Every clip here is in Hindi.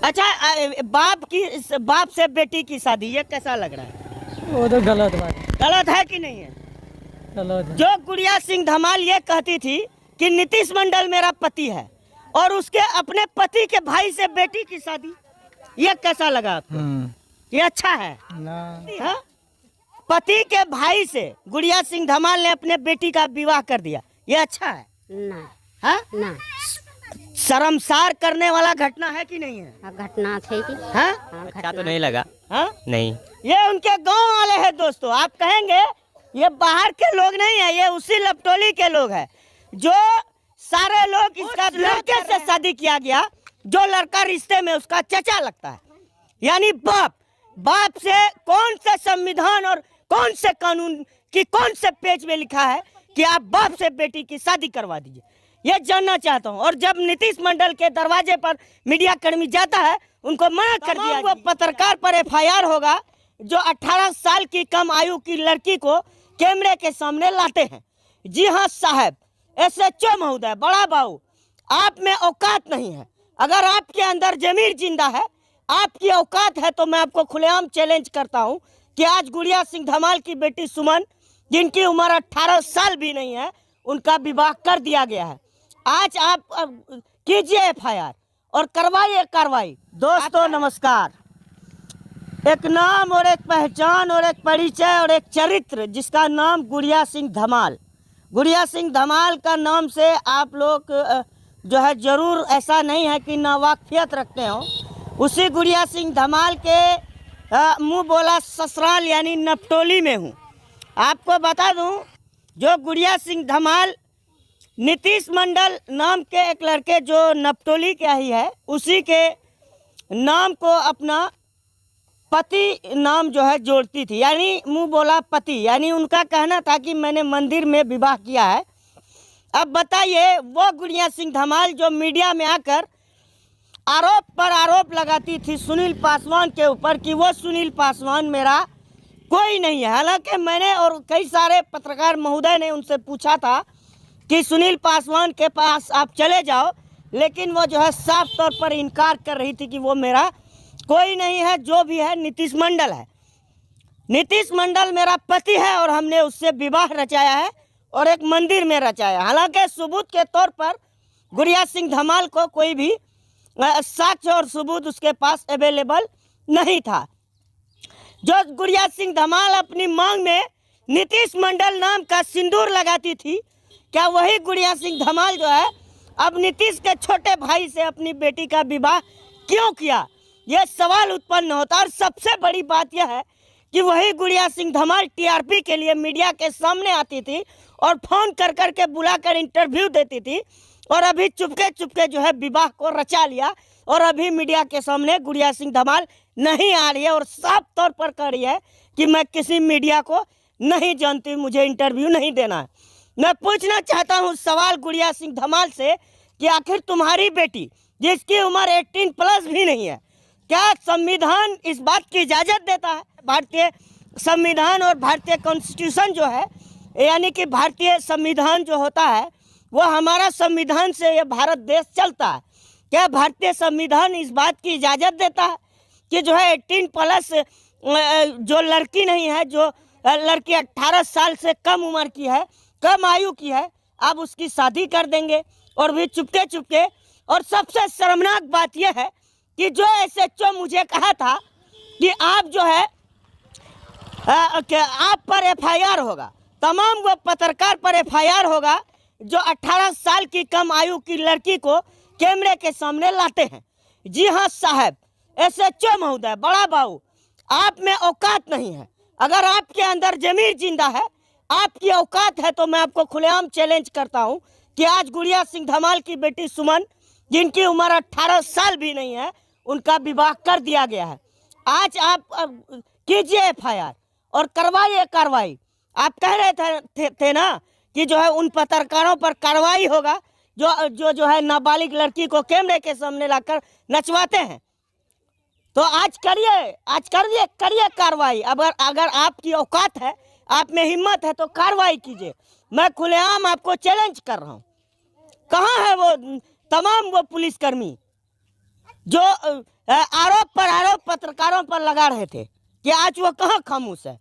अच्छा, बाप से बेटी की शादी, ये कैसा लग रहा है? वो तो गलत बात है। गलत है कि नहीं है? गलत है। जो गुड़िया सिंह धमाल ये कहती थी कि नीतीश मंडल मेरा पति है, और उसके अपने पति के भाई से बेटी की शादी, ये कैसा लगा आपको? ये अच्छा है ना। हा? पति के भाई से गुड़िया सिंह धमाल ने अपने बेटी का विवाह कर दिया, ये अच्छा है ना? हा? ना, शर्मसार करने वाला घटना है कि नहीं है? घटना थे कि हाँ? अच्छा तो नहीं लगा। हाँ? नहीं, ये उनके गांव वाले हैं दोस्तों। आप कहेंगे ये बाहर के लोग नहीं है, ये उसी लपटोली के लोग हैं। जो सारे लोग इसका लड़के से शादी किया गया, जो लड़का रिश्ते में उसका चचा लगता है, यानी बाप से कौन से संविधान और कौन से कानून की कौन से पेज में लिखा है कि आप बाप से बेटी की शादी करवा दीजिए, ये जानना चाहता हूँ। और जब नीतीश मंडल के दरवाजे पर मीडिया कर्मी जाता है, उनको मना कर दिया। वो पत्रकार पर एफआईआर होगा जो 18 साल की कम आयु की लड़की को कैमरे के सामने लाते हैं। जी हाँ साहब, SHO महोदय, बड़ा बाबू, आप में औकात नहीं है। अगर आपके अंदर जमीर जिंदा है, आपकी औकात है, तो मैं आपको खुलेआम चैलेंज करता हूं कि आज गुड़िया सिंह धमाल की बेटी सुमन, जिनकी उम्र 18 साल भी नहीं है, उनका विवाह कर दिया गया है। आज आप कीजिए FIR और करवाइए कार्रवाई। दोस्तों नमस्कार। एक नाम और एक पहचान और एक परिचय और एक चरित्र, जिसका नाम गुड़िया सिंह धमाल। गुड़िया सिंह धमाल का नाम से आप लोग जो है जरूर ऐसा नहीं है कि नावाकिफियत रखते हो। उसी गुड़िया सिंह धमाल के मुंह बोला ससुराल यानी नपटोली में हूँ। आपको बता दूं, जो गुड़िया सिंह धमाल नीतीश मंडल नाम के एक लड़के जो नपटोली का ही है, उसी के नाम को अपना पति नाम जो है जोड़ती थी, यानी मुंह बोला पति, यानी उनका कहना था कि मैंने मंदिर में विवाह किया है। अब बताइए, वो गुड़िया सिंह धमाल जो मीडिया में आकर आरोप पर आरोप लगाती थी सुनील पासवान के ऊपर कि वो सुनील पासवान मेरा कोई नहीं है। हालांकि मैंने और कई सारे पत्रकार महोदय ने उनसे पूछा था कि सुनील पासवान के पास आप चले जाओ, लेकिन वो जो है साफ तौर पर इनकार कर रही थी कि वो मेरा कोई नहीं है, जो भी है नीतीश मंडल है। नीतीश मंडल मेरा पति है और हमने उससे विवाह रचाया है और एक मंदिर में रचाया। हालांकि सबूत के तौर पर गुड़िया सिंह धमाल को कोई भी साक्ष्य और सबूत उसके पास अवेलेबल नहीं था। जो गुड़िया सिंह धमाल अपनी मांग में नीतीश मंडल नाम का सिंदूर लगाती थी, क्या वही गुड़िया सिंह धमाल जो है अब नीतीश के छोटे भाई से अपनी बेटी का विवाह क्यों किया, यह सवाल उत्पन्न होता। और सबसे बड़ी बात यह है कि वही गुड़िया सिंह धमाल TRP के लिए मीडिया के सामने आती थी और फोन कर करके बुलाकर इंटरव्यू देती थी, और अभी चुपके जो है विवाह को रचा लिया, और अभी मीडिया के सामने गुड़िया सिंह धमाल नहीं आ रही है और साफ तौर पर कह रही है कि मैं किसी मीडिया को नहीं जानती, मुझे इंटरव्यू नहीं देना है। मैं पूछना चाहता हूँ सवाल गुड़िया सिंह धमाल से कि आखिर तुम्हारी बेटी जिसकी उम्र 18+ भी नहीं है, क्या संविधान इस बात की इजाज़त देता है? भारतीय संविधान और भारतीय कॉन्स्टिट्यूशन जो है, यानी कि भारतीय संविधान जो होता है, वो हमारा संविधान से ये भारत देश चलता है। क्या भारतीय संविधान इस बात की इजाज़त देता है कि जो है 18+ जो लड़की नहीं है, जो लड़की 18 साल से कम उम्र की है, कम आयु की है, आप उसकी शादी कर देंगे, और भी चुपके। और सबसे शर्मनाक बात यह है कि जो SHO मुझे कहा था कि आप जो है कि आप पर FIR होगा, तमाम वो पत्रकार पर FIR होगा जो 18 साल की कम आयु की लड़की को कैमरे के सामने लाते हैं। जी हाँ साहब, SHO महोदय, बड़ा बाबू, आप में औकात नहीं है। अगर आपके अंदर जमीर जिंदा है, आपकी औकात है, तो मैं आपको खुलेआम चैलेंज करता हूं कि आज गुड़िया सिंह धमाल की बेटी सुमन, जिनकी उम्र 18 साल भी नहीं है, उनका विवाह कर दिया गया है। आज आप कीजिए FIR और करवाइए कार्रवाई। आप कह रहे थे ना कि जो है उन पत्रकारों पर कार्रवाई होगा जो है नाबालिग लड़की को कैमरे के सामने लाकर नचवाते हैं। तो आज करिए कार्रवाई। अगर आपकी औकात है, आप में हिम्मत है, तो कार्रवाई कीजिए। मैं खुलेआम आपको चैलेंज कर रहा हूँ। कहाँ है वो तमाम वो पुलिसकर्मी जो आरोप पर आरोप पत्रकारों पर लगा रहे थे कि आज वो कहाँ खामोश है।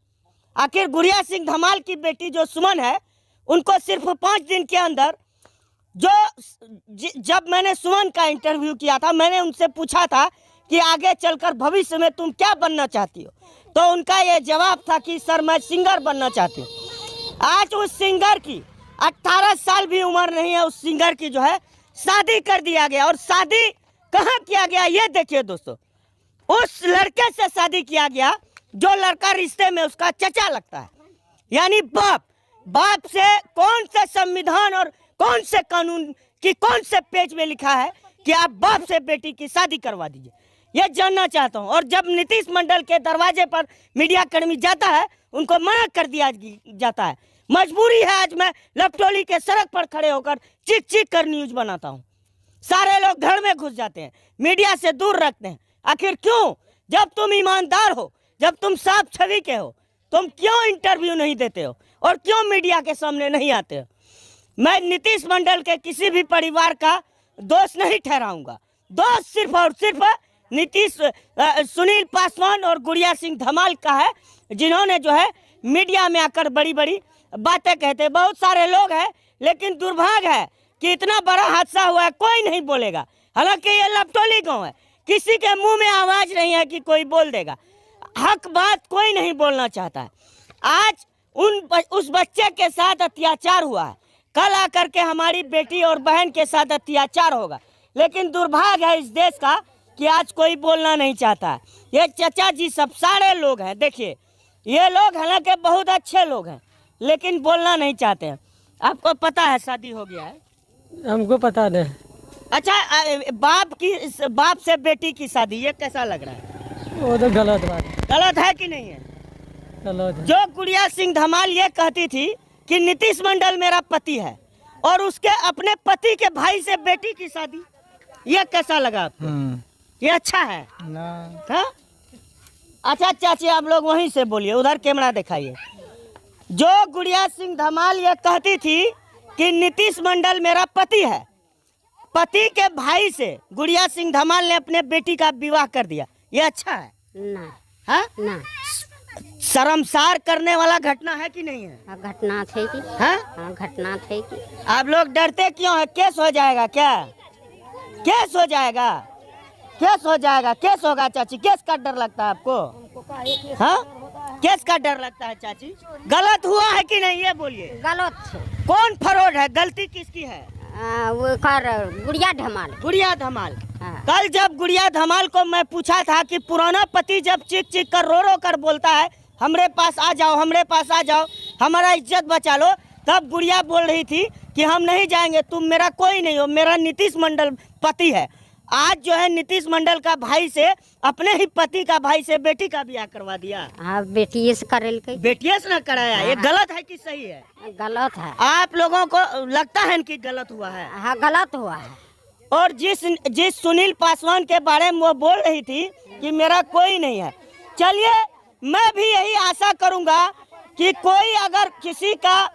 आखिर गुड़िया सिंह धमाल की बेटी जो सुमन है, उनको सिर्फ 5 दिन के अंदर जब मैंने सुमन का इंटरव्यू किया था, मैंने उनसे पूछा था कि आगे चलकर भविष्य में तुम क्या बनना चाहती हो, तो उनका ये जवाब था कि सर मैं सिंगर बनना चाहती हूँ। आज उस सिंगर की 18 साल भी उम्र नहीं है, उस सिंगर की जो है शादी कर दिया गया। और शादी कहाँ किया गया ये देखिए दोस्तों, उस लड़के से शादी किया गया जो लड़का रिश्ते में उसका चचा लगता है, यानी बाप से कौन से संविधान और कौन से कानून की कौन से पेज में लिखा है कि आप बाप से बेटी की शादी करवा दीजिए, ये जानना चाहता हूं। और जब नीतीश मंडल के दरवाजे पर मीडिया कर्मी जाता है, उनको मना कर दिया जाता है। मजबूरी है, आज मैं लपटोली के सड़क पर खड़े होकर चीख चीख कर न्यूज बनाता हूं। सारे लोग घर में घुस जाते हैं, मीडिया से दूर रखते हैं। आखिर क्यों? जब तुम ईमानदार हो, जब तुम साफ छवि के हो, तुम क्यों इंटरव्यू नहीं देते हो और क्यों मीडिया के सामने नहीं आते हो? मैं नीतीश मंडल के किसी भी परिवार का दोष नहीं ठहराऊंगा। दोष सिर्फ और सिर्फ सुनील पासवान और गुड़िया सिंह धमाल का है, जिन्होंने जो है मीडिया में आकर बड़ी बड़ी बातें कहते। बहुत सारे लोग हैं, लेकिन दुर्भाग्य है कि इतना बड़ा हादसा हुआ है, कोई नहीं बोलेगा। हालांकि ये लपटोली गांव है, किसी के मुंह में आवाज नहीं है कि कोई बोल देगा। हक बात कोई नहीं बोलना चाहता है। आज उस बच्चे के साथ अत्याचार हुआ है, कल आकर के हमारी बेटी और बहन के साथ अत्याचार होगा। लेकिन दुर्भाग्य है इस देश का कि आज कोई बोलना नहीं चाहता है। ये चचा जी सब सारे लोग हैं, देखिए ये लोग हालांकि बहुत अच्छे लोग हैं, लेकिन बोलना नहीं चाहते हैं। आपको पता है शादी हो गया है? हमको पता नहीं। अच्छा, बाप से बेटी की शादी, ये कैसा लग रहा है? वो तो गलत बात है। गलत है कि नहीं है? गलत है। जो गुड़िया सिंह धमाल ये कहती थी कि नीतीश मंडल मेरा पति है, और उसके अपने पति के भाई से बेटी की शादी, ये कैसा लगा आपको? ये अच्छा है ना? हाँ? अच्छा चाची, आप लोग वहीं से बोलिए, उधर कैमरा दिखाइए। जो गुड़िया सिंह धमाल ये कहती थी कि नीतीश मंडल मेरा पति है, पति के भाई से गुड़िया सिंह धमाल ने अपने बेटी का विवाह कर दिया, ये अच्छा है? ना। हाँ? ना। शर्मसार करने वाला घटना है कि नहीं है? घटना थे कि? हाँ? घटना थे कि? आप लोग डरते क्यों है? केस हो जाएगा क्या? केस हो जाएगा? केस हो जाएगा? केस होगा चाची? केस का डर लगता है आपको? हाँ? केस का डर लगता है चाची? गलत हुआ है कि नहीं ये बोलिए। गलत थे। कौन फरौड है? गलती किसकी है? वो गुड़िया धमाल। गुड़िया धमाल। हाँ। कल जब गुड़िया धमाल को मैं पूछा था कि पुराना पति जब चीख चीख कर रो कर बोलता है हमरे पास आ जाओ, हमरे पास आ जाओ, हमारा इज्जत बचा लो, तब गुड़िया बोल रही थी कि हम नहीं जाएंगे, तुम मेरा कोई नहीं हो, मेरा नीतीश मंडल पति है। आज जो है नीतीश मंडल का भाई से, अपने ही पति का भाई से बेटी का ब्याह करवा दिया। हाँ, बेटिए से करेल के। बेटिए से न कराया, ये गलत है कि सही है? गलत है। आप लोगों को लगता है कि गलत हुआ है? हाँ, गलत हुआ है। और जिस सुनील पासवान के बारे में वो बोल रही थी कि मेरा कोई नहीं है, चलिए मैं भी यही आशा करूंगा कि कोई अगर किसी का,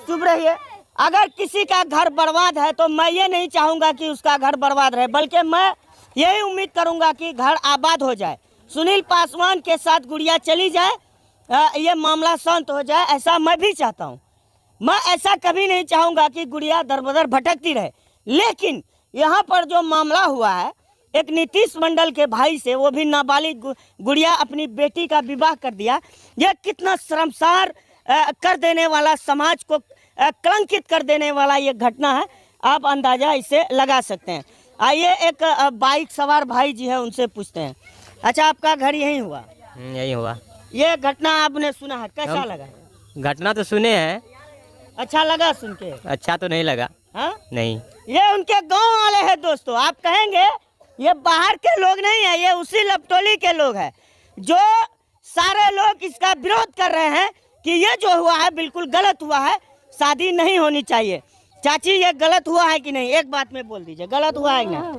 चुप रहिए, अगर किसी का घर बर्बाद है तो मैं ये नहीं चाहूंगा कि उसका घर बर्बाद रहे, बल्कि मैं यही उम्मीद करूंगा कि घर आबाद हो जाए, सुनील पासवान के साथ गुड़िया चली जाए, ये मामला शांत हो जाए, ऐसा मैं भी चाहता हूं। मैं ऐसा कभी नहीं चाहूंगा कि गुड़िया दर बदर भटकती रहे। लेकिन यहाँ पर जो मामला हुआ है, एक नीतीश मंडल के भाई से, वो भी नाबालिग गुड़िया अपनी बेटी का विवाह कर दिया, यह कितना शर्मसार कर देने वाला, समाज को कलंकित कर देने वाला ये घटना है। आप अंदाजा इसे लगा सकते हैं। आइए एक बाइक सवार भाई जी है, उनसे पूछते हैं। अच्छा, आपका घर यही हुआ? यही हुआ। ये घटना आपने सुना है, कैसा लगा? घटना तो सुने हैं। अच्छा लगा सुन के? अच्छा तो नहीं लगा। हाँ? नहीं। ये उनके गांव वाले हैं दोस्तों। आप कहेंगे ये बाहर के लोग नहीं है, ये उसी लपटोली के लोग हैं। जो सारे लोग इसका विरोध कर रहे हैं कि ये जो हुआ है बिल्कुल गलत हुआ है, शादी नहीं होनी चाहिए। चाची, ये गलत हुआ है कि नहीं? एक बात में बोल दीजिए, गलत हुआ है ना?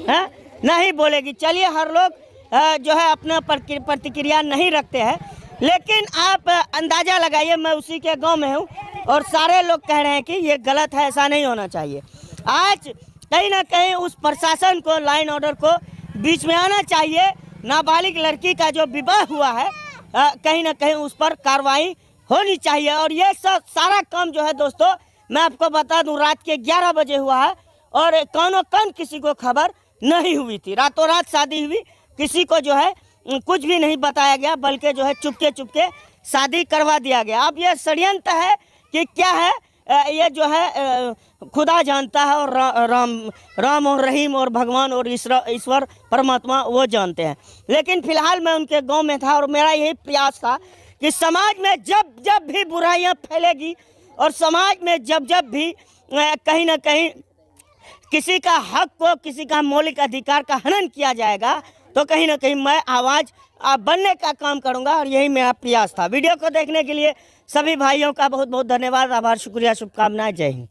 है? नहीं बोलेगी। चलिए, हर लोग जो है अपना प्रतिक्रिया नहीं रखते हैं, लेकिन आप अंदाजा लगाइए, मैं उसी के गांव में हूं और सारे लोग कह रहे हैं कि ये गलत है, ऐसा नहीं होना चाहिए। आज कहीं ना कहीं उस प्रशासन को, लाइन ऑर्डर को बीच में आना चाहिए। नाबालिग लड़की का जो विवाह हुआ है कहीं ना कहीं उस पर कार्रवाई होनी चाहिए। और ये सब सारा काम जो है दोस्तों, मैं आपको बता दूं, रात के 11 बजे हुआ है और कानो कान किसी को खबर नहीं हुई थी। रातों रात शादी हुई, किसी को जो है कुछ भी नहीं बताया गया, बल्कि जो है चुपके चुपके शादी करवा दिया गया। अब ये षड्यंत्र है कि क्या है, ये जो है खुदा जानता है, और राम और रहीम और भगवान और ईश्वर परमात्मा वो जानते हैं। लेकिन फिलहाल मैं उनके गांव में था और मेरा यही प्रयास था कि समाज में जब जब भी बुराइयां फैलेगी और समाज में जब जब भी कहीं ना कहीं किसी का हक को, किसी का मौलिक अधिकार का हनन किया जाएगा, तो कहीं ना कहीं मैं आवाज़ बनने का काम करूंगा। और यही मेरा प्रयास था। वीडियो को देखने के लिए सभी भाइयों का बहुत बहुत धन्यवाद, आभार, शुक्रिया, शुभकामनाएं। जय हिंद।